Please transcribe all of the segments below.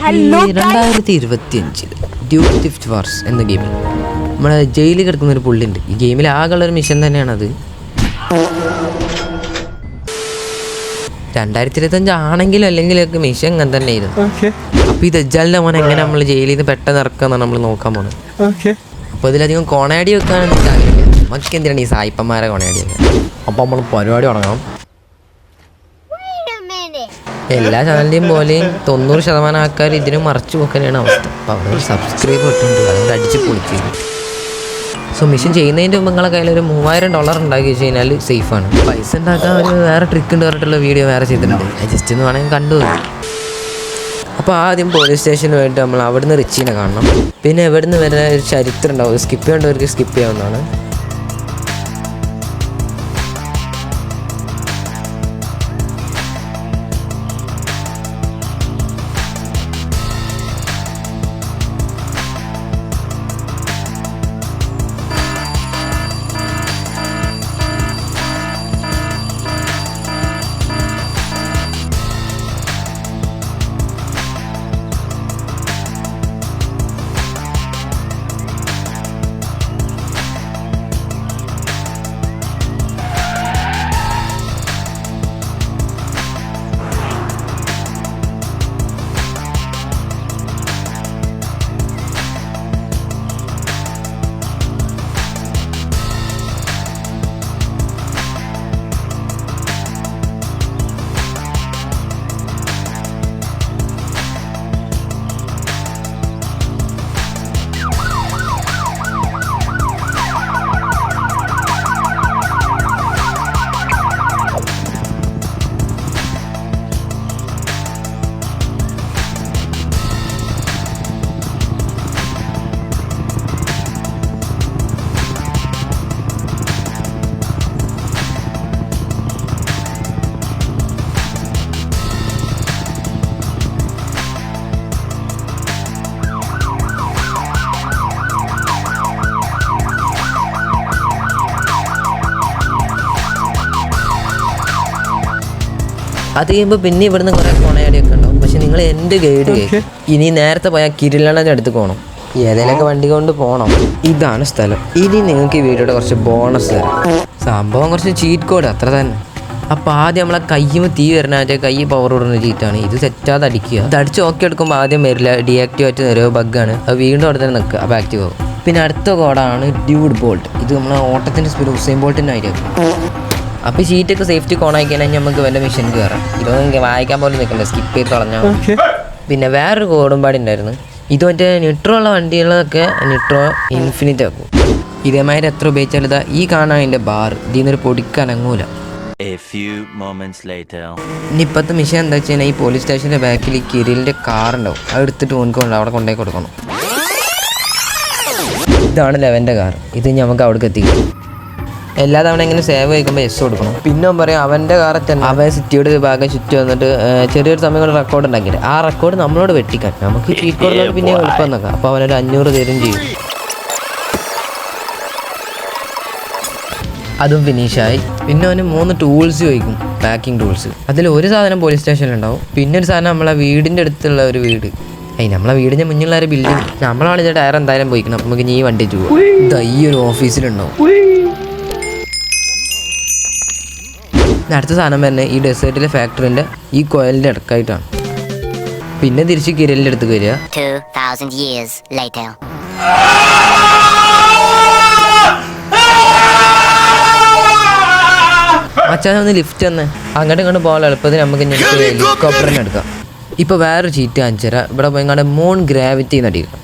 2025 Duke തിഫ്റ്റ് wars എന്ന ഗെയിമിൽ നമ്മുടെ ജയിലിൽ കിടക്കുന്നൊരു പുള്ളിയുണ്ട്. ഈ ഗെയിമിൽ ആകെയുള്ളൊരു മിഷൻ തന്നെയാണത്. 2025 ആണെങ്കിലും അല്ലെങ്കിലൊക്കെ മിഷൻ അങ്ങനെ തന്നെയായിരുന്നു. അപ്പോൾ ഈ ദജ്ജാലിൻ്റെ മോനെ എങ്ങനെ നമ്മൾ ജയിലിൽ നിന്ന് പെട്ടെന്ന് ഇറക്കാമെന്നാണ് നമ്മൾ നോക്കാൻ പോകുന്നത്. അപ്പോൾ ഇതിലധികം കോണാടി വെക്കാനൊന്നും ആഗ്രഹമില്ല. നമുക്ക് എന്തിനാണ് ഈ സായിപ്പന്മാരെ കോണാടിയൊക്കെ. അപ്പോൾ നമ്മൾ പരിപാടി തുടങ്ങാം. എല്ലാ ചാനലിൻ്റെയും പോലെയും 90% ആൾക്കാർ ഇതിന് മറച്ചു പോക്കാനാണ് അവസ്ഥ. അപ്പോൾ അവിടെ ഒരു സബ്സ്ക്രൈബ് ഇട്ടുണ്ട്, അതുകൊണ്ട് അടിച്ച് പൊളിക്കുന്നു. സോ മിഷൻ ചെയ്യുന്നതിൻ്റെ മുമ്പ് നിങ്ങളെ കയ്യിൽ ഒരു $3000 ഉണ്ടാക്കി വെച്ച് കഴിഞ്ഞാൽ സേഫാണ്. പൈസ ഉണ്ടാക്കാൻ ഒരു വേറെ ട്രിക്ക് ഉണ്ട് പറഞ്ഞിട്ടുള്ള വീഡിയോ വേറെ ചെയ്തിട്ടുണ്ട്. ജസ്റ്റ് ഒന്ന് വേണമെങ്കിൽ കണ്ടു. അപ്പോൾ ആദ്യം പോലീസ് സ്റ്റേഷന് പോയിട്ട് നമ്മൾ അവിടുന്ന് റിച്ചീനെ കാണണം. പിന്നെ എവിടുന്ന് വരുന്ന ഒരു ചരിത്രം ഉണ്ടാവും, സ്കിപ്പ് ചെയ്യേണ്ടവർക്ക് സ്കിപ്പ് ചെയ്യാവുന്നതാണ്. അത് കഴിയുമ്പോൾ പിന്നെ ഇവിടുന്ന് കുറേ കോണയാടിയൊക്കെ ഉണ്ടാവും. പക്ഷെ നിങ്ങൾ എൻ്റെ ഗൈഡ് ഇനി നേരത്തെ പോയാൽ കിരിലണ്ണൻ്റെ അടുത്ത് പോകണം. ഏതെങ്കിലുമൊക്കെ വണ്ടി കൊണ്ട് പോകണം. ഇതാണ് സ്ഥലം. ഇനി നിങ്ങൾക്ക് ഈ വീഡിയോയുടെ കുറച്ച് ബോണസ് തരാം. സംഭവം കുറച്ച് ചീറ്റ് കോഡ് അത്ര തന്നെ. അപ്പോൾ ആദ്യം നമ്മളെ കയ്യുമ്പോൾ തീ വരണ കൈ പവർ വിടുന്ന ചീറ്റാണ്. ഇത് സെറ്റാതെ അടിക്കുക. ഇത് അടിച്ച് ഓക്കെ എടുക്കുമ്പോൾ ആദ്യം വരില്ല, ഡീആക്ടിവേറ്റ് ഓരോ ബഗ്ഗാണ്. അത് വീണ്ടും അവിടെ തന്നെ നിൽക്കുക, അപ്പോൾ ആക്റ്റീവ് ആവും. പിന്നെ അടുത്ത കോഡാണ് ഡ്യൂഡ് ബോൾട്ട്. ഇത് നമ്മളെ ഓട്ടത്തിൻ്റെ സ്പീഡ് ഉസൈൻ ബോൾട്ടിൻ്റെ ഐഡിയ. അപ്പോൾ ഈ ഷീറ്റൊക്കെ സേഫ്റ്റി കോണാക്കി കഴിഞ്ഞാൽ നമുക്ക് വല്ല മിഷൻ കയറാം. ഇതൊന്നും വായിക്കാൻ പോലും നിൽക്കണ്ട, സ്കിപ്പ് ചെയ്ത് കളഞ്ഞാൽ. പിന്നെ വേറൊരു കോഡും പാടി ഉണ്ടായിരുന്നു. ഇത് മറ്റേ നിട്രോ ഉള്ള വണ്ടികളൊക്കെ നിട്രോ ഇൻഫിനിറ്റ് ആക്കും. ഇതേമാതിരി എത്ര ഉപയോഗിച്ചാലും ഇതാ ഈ കാണാൻ അതിൻ്റെ ബാർ ഇതിൽ നിന്നൊരു പൊടിക്കനങ്ങൂല. ഇനി ഇപ്പോഴത്തെ മിഷൻ എന്താ വെച്ച് കഴിഞ്ഞാൽ ഈ പോലീസ് സ്റ്റേഷൻ്റെ ബാക്കിൽ ഈ കിരിലിൻ്റെ കാറുണ്ടാവും. അത് എടുത്തിട്ട് ഓനിക്കൊണ്ട് അവിടെ കൊണ്ടുപോയി കൊടുക്കണം. ഇതാണ് ലെവൻ്റെ കാർ. ഇത് നമുക്ക് അവിടേക്ക് എത്തിക്കും. എല്ലാ തവണ ഇങ്ങനെ സേവ് കഴിക്കുമ്പോൾ എസ് കൊടുക്കണം. പിന്നെ പറയും അവൻ്റെ കാറിൽ തന്നെ അവൻ സിറ്റിയുടെ ഭാഗം ചുറ്റി വന്നിട്ട് ചെറിയൊരു സമയം കൊണ്ട് റെക്കോർഡ് ഉണ്ടാക്കിയിട്ട് ആ റെക്കോർഡ് നമ്മളോട് വെട്ടിക്കാൻ നമുക്ക് ചീറ്റ് കോഡിനോട് പിന്നെ എളുപ്പം നോക്കാം. അപ്പോൾ അവനൊരു 500 തരും ചെയ്യും. അതും ഫിനിഷായി. പിന്നെ അവന് 3 ടൂൾസ് ചോദിക്കും, പാക്കിംഗ് ടൂൾസ്. അതിൽ ഒരു സാധനം പോലീസ് സ്റ്റേഷനിലുണ്ടാവും. പിന്നെ ഒരു സാധനം നമ്മളെ വീടിൻ്റെ അടുത്തുള്ള ഒരു വീട്. നമ്മളെ വീടിൻ്റെ മുന്നിലുള്ള ഒരു ബിൽഡിംഗ്. നമ്മളാണ് ടയർ എന്തായാലും പോയിക്കണം. അപ്പോൾ നമുക്ക് ഈ വണ്ടി പോകാം. ഇതാ ഈ ഒരു ഓഫീസിലുണ്ടാവും. അടുത്ത സാധനം തന്നെ ഈ ഡെസേർട്ടിലെ ഫാക്ടറിൻ്റെ ഈ കോയലിൻ്റെ ഇടക്കായിട്ടാണ്. പിന്നെ തിരിച്ച് കിരലിൻ്റെ അടുത്ത് വരിക. 2000 years later. മച്ചാൻ ഒന്ന് ലിഫ്റ്റ് തന്നെ അങ്ങോട്ട് ഇങ്ങോട്ട് പോകാൻ എളുപ്പത്തിന് നമുക്ക് ഹെലികോപ്റ്ററിനെ എടുക്കാം. ഇപ്പോൾ വേറൊരു ചീറ്റ് കാണിച്ചു തരാം. ഇവിടെ പോയി ഇങ്ങോട്ട് മൂൺ ഗ്രാവിറ്റി നടിക്കണം.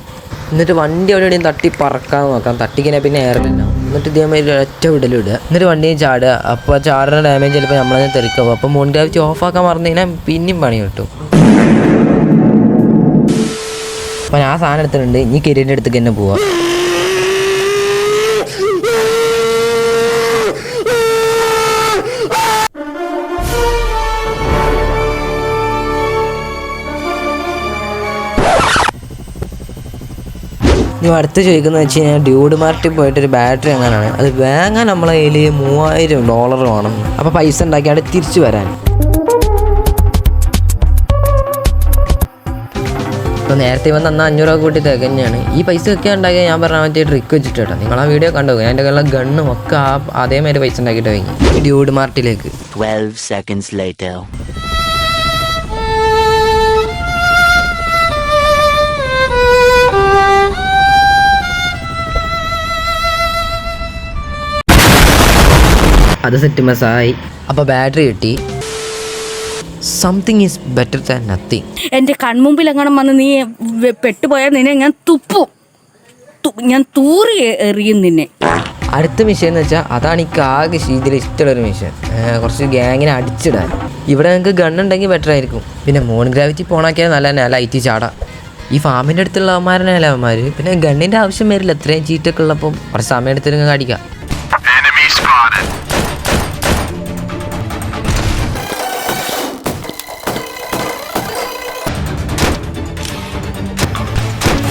എന്നിട്ട് വണ്ടി അവിടെ എവിടെയും തട്ടി പറക്കാൻ നോക്കാം. തട്ടിക്കഴിഞ്ഞാൽ പിന്നെ എയറില്ല. എന്നിട്ട് ഇതേമാതിരി ഒറ്റ വിടലിടുക. എന്നിട്ട് വണ്ടിയും ചാടുക. അപ്പോൾ ചാടുന്ന ഡാമേജ് ചിലപ്പോൾ നമ്മളതിനെ തെറിക്കാവും. അപ്പോൾ മൂൺ ഗ്രാവിറ്റി ഓഫാക്കാൻ മറന്നു കഴിഞ്ഞാൽ പിന്നെയും പണി കിട്ടും. അപ്പം ഞാൻ സാധനം എടുത്തിട്ടുണ്ട്. ഇനി കരിയറിൻ്റെ അടുത്തേക്ക് തന്നെ പോവാം. ഇനി അടുത്ത് ചോദിക്കുന്നത് വെച്ച് കഴിഞ്ഞാൽ ഡ്യൂഡ് മാർട്ടിൽ പോയിട്ടൊരു ബാറ്ററി എങ്ങനെയാണ് അത് വാങ്ങാൻ നമ്മളെ കയ്യിൽ $3000 വേണം. അപ്പോൾ പൈസ ഉണ്ടാക്കി അവിടെ തിരിച്ചു വരാൻ. അപ്പോൾ നേരത്തെ വന്ന് അന്ന് 500 രൂപ കൂട്ടി തികഞ്ഞാണ്. ഈ പൈസ ഒക്കെ ഉണ്ടാക്കിയാൽ ഞാൻ പറഞ്ഞ മറ്റേ ട്രിക്ക് വെച്ചിട്ട് കേട്ടോ. നിങ്ങൾ ആ വീഡിയോ കണ്ടു. ഞാൻ എൻ്റെ കയ്യിലുള്ള ഗണ്ണും ഒക്കെ അതേമാതിരി പൈസ ഉണ്ടാക്കിയിട്ട് വാങ്ങി ഡ്യൂഡ് മാർട്ടിലേക്ക്. 12 seconds later. അത് സെറ്റ് മസായി. അപ്പോൾ ബാറ്ററി കിട്ടി. Something is better than nothing. എൻ്റെ കൺമുമ്പിൽ എങ്ങനെ വന്ന് നീ പെട്ടുപോയാൽ നിന്നെ ഞാൻ ഞാൻ തൂറി എറിയും നിന്നെ. അടുത്ത മിഷൻ എന്ന് വെച്ചാൽ അതാണ് എനിക്ക് ആകെ ഇതിൽ ഇഷ്ടമുള്ളൊരു മിഷൻ. കുറച്ച് ഗ്യാങ്ങിനെ അടിച്ചിടാൻ. ഇവിടെ നിങ്ങൾക്ക് ഗണ്ണുണ്ടെങ്കിൽ ബെറ്റർ ആയിരിക്കും. പിന്നെ മൂൺ ഗ്രാവിറ്റി പോണാക്കിയാൽ നല്ല തന്നെ ലൈറ്റ് ചാടാം. ഈ ഫാമിൻ്റെ അടുത്തുള്ള അവന്മാരനല്ല അവന്മാർ. പിന്നെ ഗണ്ണിൻ്റെ ആവശ്യം വരില്ല. എത്രയും ചീറ്റൊക്കെ ഉള്ളപ്പോൾ കുറച്ച് സമയം എടുത്തിട്ട് നിങ്ങൾക്ക് അടിക്കാം.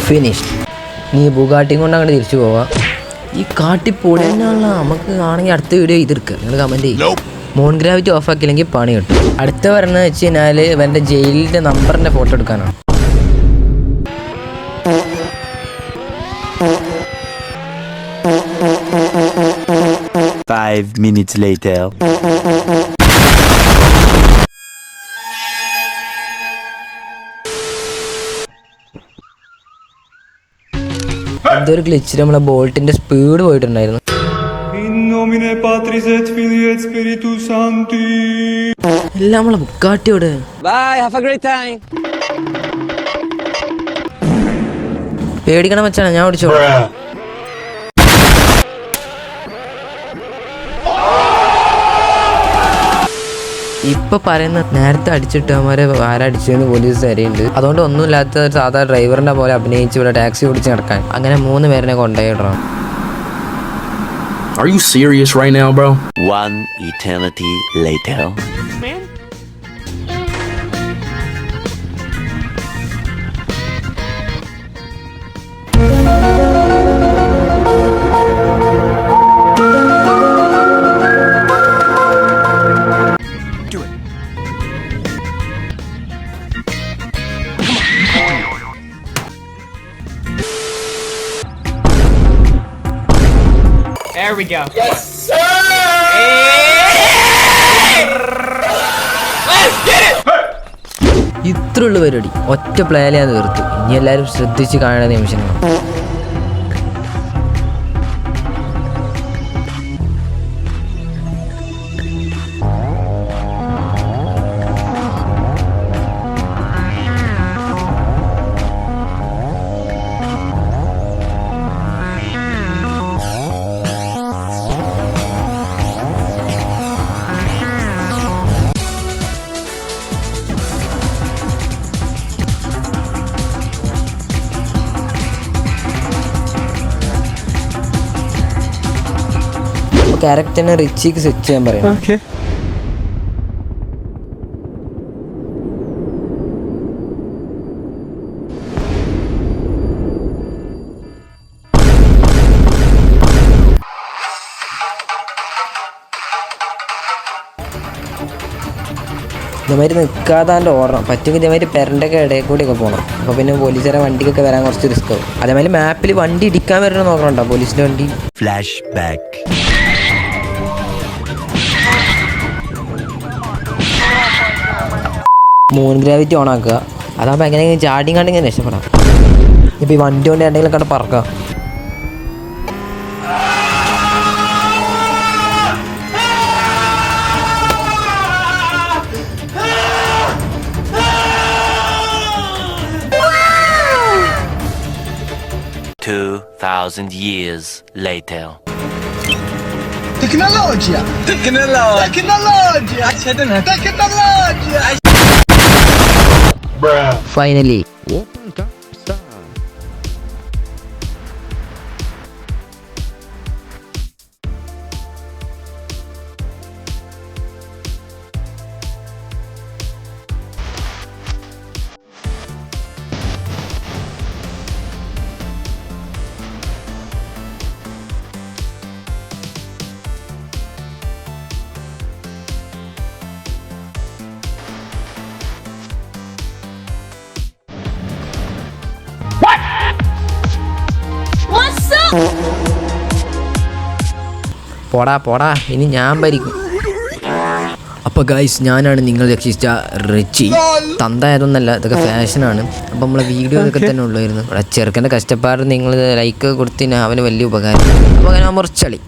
ഫിനിഷ്. നീ ബുഗാട്ടിയും കൊണ്ട് അങ്ങോട്ട് തിരിച്ചു പോവാം. ഈ കാട്ടി പൊളിയുള്ള നമുക്ക് ആണെങ്കിൽ അടുത്ത വീഡിയോ ഇതെടുക്കുക. നിങ്ങൾ കമൻറ്റ് ചെയ്യും. മോൺ ഗ്രാവിറ്റി ഓഫ് ആക്കിയില്ലെങ്കിൽ പണി കിട്ടും. അടുത്ത പറഞ്ഞതെന്ന് വെച്ച് കഴിഞ്ഞാൽ ഇവൻ്റെ ജയിലിൻ്റെ നമ്പറിൻ്റെ ഫോട്ടോ എടുക്കാനാണ്. Five minutes later. എന്തൊരു ഗ്ലിച്ചിൽ നമ്മളെ ബോൾട്ടിന്റെ സ്പീഡ് പോയിട്ടുണ്ടായിരുന്നു. എല്ലാം നമ്മളെ ബുക്കാട്ടിയോട്. പേടിക്കണം വെച്ചാണ് ഞാൻ ഓടിച്ചോ. ഇപ്പൊ പറയുന്ന നേരത്തെ അടിച്ചിട്ട് അവന്മാരെ ആരടിച്ചെന്ന് പോലീസ് തരുന്നുണ്ട്. അതുകൊണ്ട് ഒന്നുമില്ലാത്ത സാധാ ഡ്രൈവറിന്റെ പോലെ അഭിനയിച്ച് ഇവിടെ ടാക്സി ഓടിച്ച് നടക്കാൻ അങ്ങനെ 3 പേരെ കൊണ്ടുപോയിടണം. Are you serious right now, bro? One eternity later. There we go. Yes, sir! Let's get it! ഇത്രയുള്ള പരിപാടി ഒറ്റ പ്ലേയിൽ ഞാൻ തീർത്തു. ഇനി എല്ലാവരും ശ്രദ്ധിച്ച് കാണുന്ന നിമിഷങ്ങൾ. ക്യാരക്ടറിനെ റിച്ചിക്ക് സെറ്റ് ചെയ്യാൻ പറയാം. ഇതേമാതിരി നിൽക്കാതാണ്ട് ഓടണം. പറ്റുമെങ്കിൽ ഇതേമാതിരി പെരൻ്റെയൊക്കെ ഇടയിൽ കൂടിയൊക്കെ പോകണം. അപ്പോൾ പിന്നെ പോലീസുകാരെ വണ്ടിക്കൊക്കെ വരാൻ കുറച്ച് റിസ്ക് ആവും. അതേമാതിരി മാപ്പിൽ വണ്ടി ഇടിക്കാൻ വരണം നോക്കണോ പോലീസിൻ്റെ വണ്ടി. Flashback. മൂൺ ഗ്രാവിറ്റി ഓൺ ആക്കുക. അതാകുമ്പോൾ എങ്ങനെയെങ്കിലും ചാടിയും കണ്ട് ഇങ്ങനെ രക്ഷപ്പെടാം. ഇപ്പോൾ ഈ വണ്ടി കൊണ്ട് എന്തെങ്കിലും കണ്ട് പറക്കാം. Two 2,000 years later. Tecnologia! Tecnologia! Tecnologia! Tecnologia! Finally പോടാ പോടാ, ഇനി ഞാൻ ഭരിക്കും. അപ്പോൾ ഗൈസ്, ഞാനാണ് നിങ്ങൾ രക്ഷിച്ച റിച്ചി. തന്തായതൊന്നല്ല, ഇതൊക്കെ ഫാഷനാണ്. അപ്പോൾ നമ്മളെ വീഡിയോ ഇതൊക്കെ തന്നെ ഉള്ളായിരുന്നു. ഇവിടെ ചെറുക്കൻ്റെ കഷ്ടപ്പാട് നിങ്ങൾ ലൈക്ക് കൊടുത്തിന് അവന് വലിയ ഉപകാരം. അപ്പോൾ അങ്ങനെ മുറിച്ചളി.